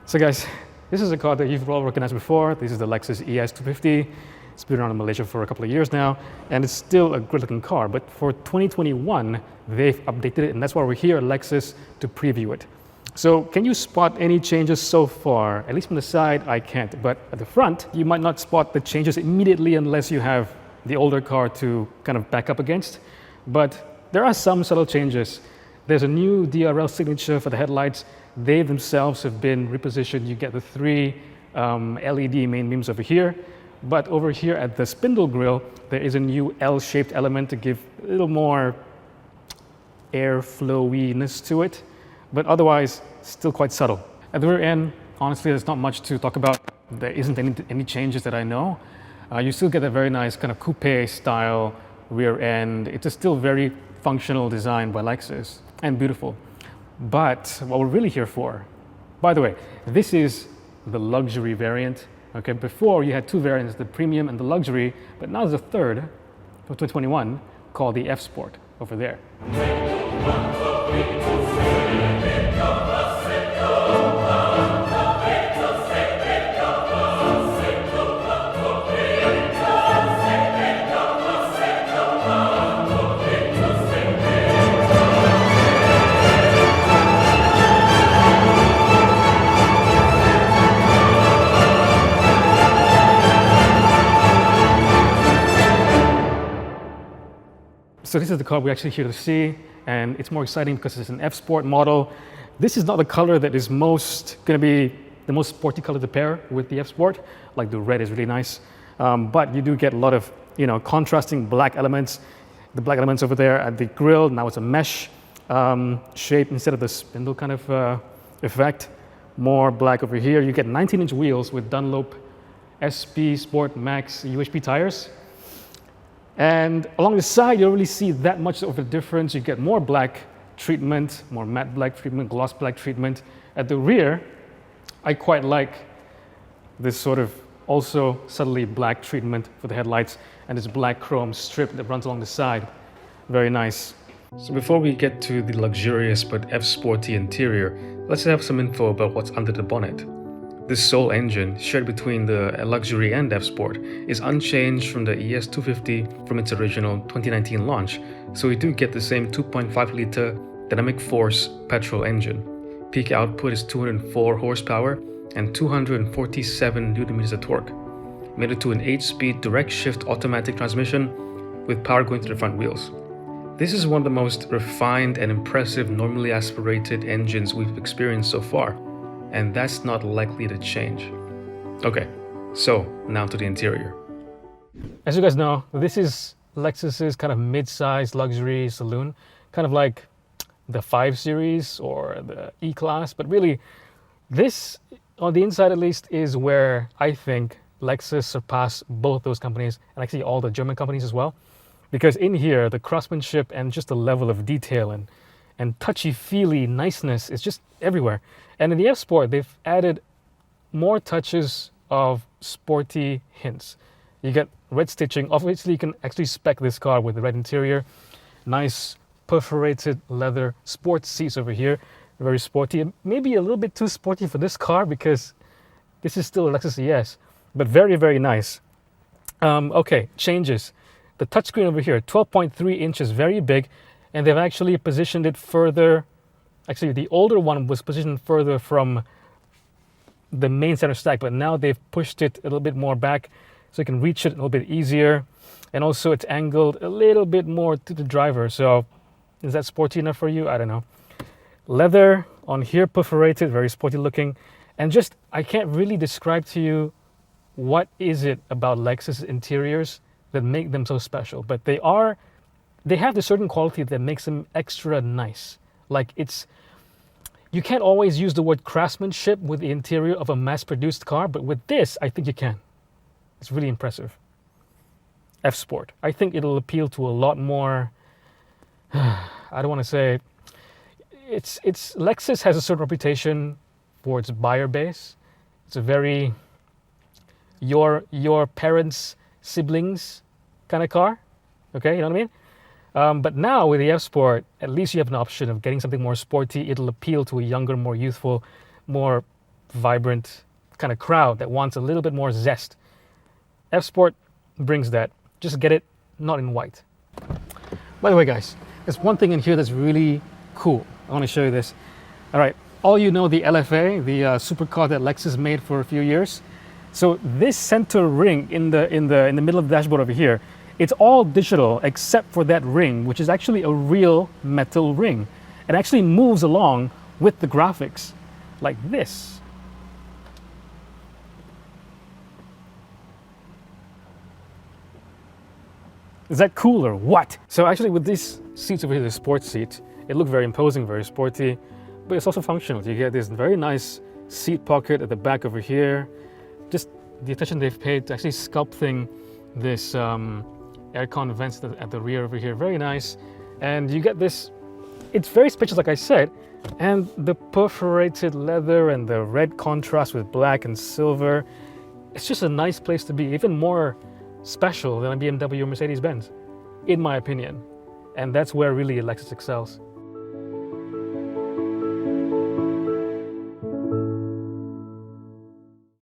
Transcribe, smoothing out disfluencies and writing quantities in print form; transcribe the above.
So guys, this is a car that you've all recognized before. This is the Lexus ES 250. It's been around in Malaysia for a couple of years now, and it's still a good looking car. But for 2021, they've updated it, and that's why we're here at Lexus to preview it. So can you spot any changes so far? At least from the side, I can't. But at the front, you might not spot the changes immediately unless you have the older car to kind of back up against. But there are some subtle changes. There's a new DRL signature for the headlights. They themselves have been repositioned. You get the three LED main beams over here. But over here at the spindle grille, there is a new L-shaped element to give a little more airflow-iness to it. But otherwise, still quite subtle. At the rear end, honestly, there's not much to talk about. There isn't any changes that I know. You still get a very nice kind of coupe-style rear end. It's a still very functional design by Lexus and beautiful. But what we're really here for, by the way, this is the luxury variant. Okay, before you had two variants, the premium and the luxury, but now there's a third for 2021 called the F Sport over there. So this is the car we're actually here to see, and it's more exciting because it's an F Sport model. This is not the color that is going to be the most sporty color to pair with the F Sport. Like the red is really nice, but you do get a lot of contrasting black elements. The black elements over there at the grille, now it's a mesh shape instead of the spindle kind of effect. More black over here. You get 19-inch wheels with Dunlop SP Sport Max UHP tires. And along the side, you don't really see that much of a difference. You get more black treatment, more matte black treatment, gloss black treatment. At the rear, I quite like this sort of also subtly black treatment for the headlights and this black chrome strip that runs along the side. Very nice. So before we get to the luxurious but F-sporty interior, let's have some info about what's under the bonnet. This sole engine, shared between the Luxury and F-Sport, is unchanged from the ES250 from its original 2019 launch, so we do get the same 2.5-litre dynamic force petrol engine. Peak output is 204 horsepower and 247 Nm of torque. Mated to an 8-speed direct shift automatic transmission with power going to the front wheels. This is one of the most refined and impressive normally aspirated engines we've experienced so far. And that's not likely to change. Okay, so now to the interior. As you guys know, this is Lexus's kind of mid-sized luxury saloon, kind of like the 5 Series or the E-Class, but really this, on the inside at least, is where I think Lexus surpassed both those companies and actually all the German companies as well. Because in here, the craftsmanship and just the level of detail and touchy-feely niceness is just everywhere. And in the F Sport, they've added more touches of sporty hints. You get red stitching. Obviously, you can actually spec this car with the red interior. Nice perforated leather sports seats over here. Very sporty. Maybe a little bit too sporty for this car because this is still a Lexus ES. But very, very nice. Okay, changes. The touchscreen over here, 12.3 inches, very big. And they've actually positioned it further. Actually, the older one was positioned further from the main center stack, but now they've pushed it a little bit more back so you can reach it a little bit easier. And also it's angled a little bit more to the driver. So is that sporty enough for you? I don't know. Leather on here, perforated, very sporty looking. And just, I can't really describe to you what is it about Lexus interiors that make them so special. But they have the certain quality that makes them extra nice. Like you can't always use the word craftsmanship with the interior of a mass-produced car, but with this, I think you can. It's really impressive. F Sport. I think it'll appeal to a lot more, I don't want to say, Lexus has a certain reputation for its buyer base. It's a very, your parents' siblings kind of car. Okay, you know what I mean? But now with the F Sport, at least you have an option of getting something more sporty. It'll appeal to a younger, more youthful, more vibrant kind of crowd that wants a little bit more zest. F Sport brings that. Just get it, not in white. By the way, guys, there's one thing in here that's really cool. I want to show you this. All right, all you know the LFA, the supercar that Lexus made for a few years. So this center ring in the middle of the dashboard over here, it's all digital except for that ring, which is actually a real metal ring. It actually moves along with the graphics like this. Is that cool or what? So actually with these seats over here, the sports seat, it looked very imposing, very sporty, but it's also functional. You get this very nice seat pocket at the back over here. Just the attention they've paid to actually sculpting this aircon vents at the rear over here, very nice. And you get this, it's very spacious like I said, and the perforated leather and the red contrast with black and silver. It's just a nice place to be, even more special than a BMW or Mercedes-Benz, in my opinion. And that's where really Lexus excels.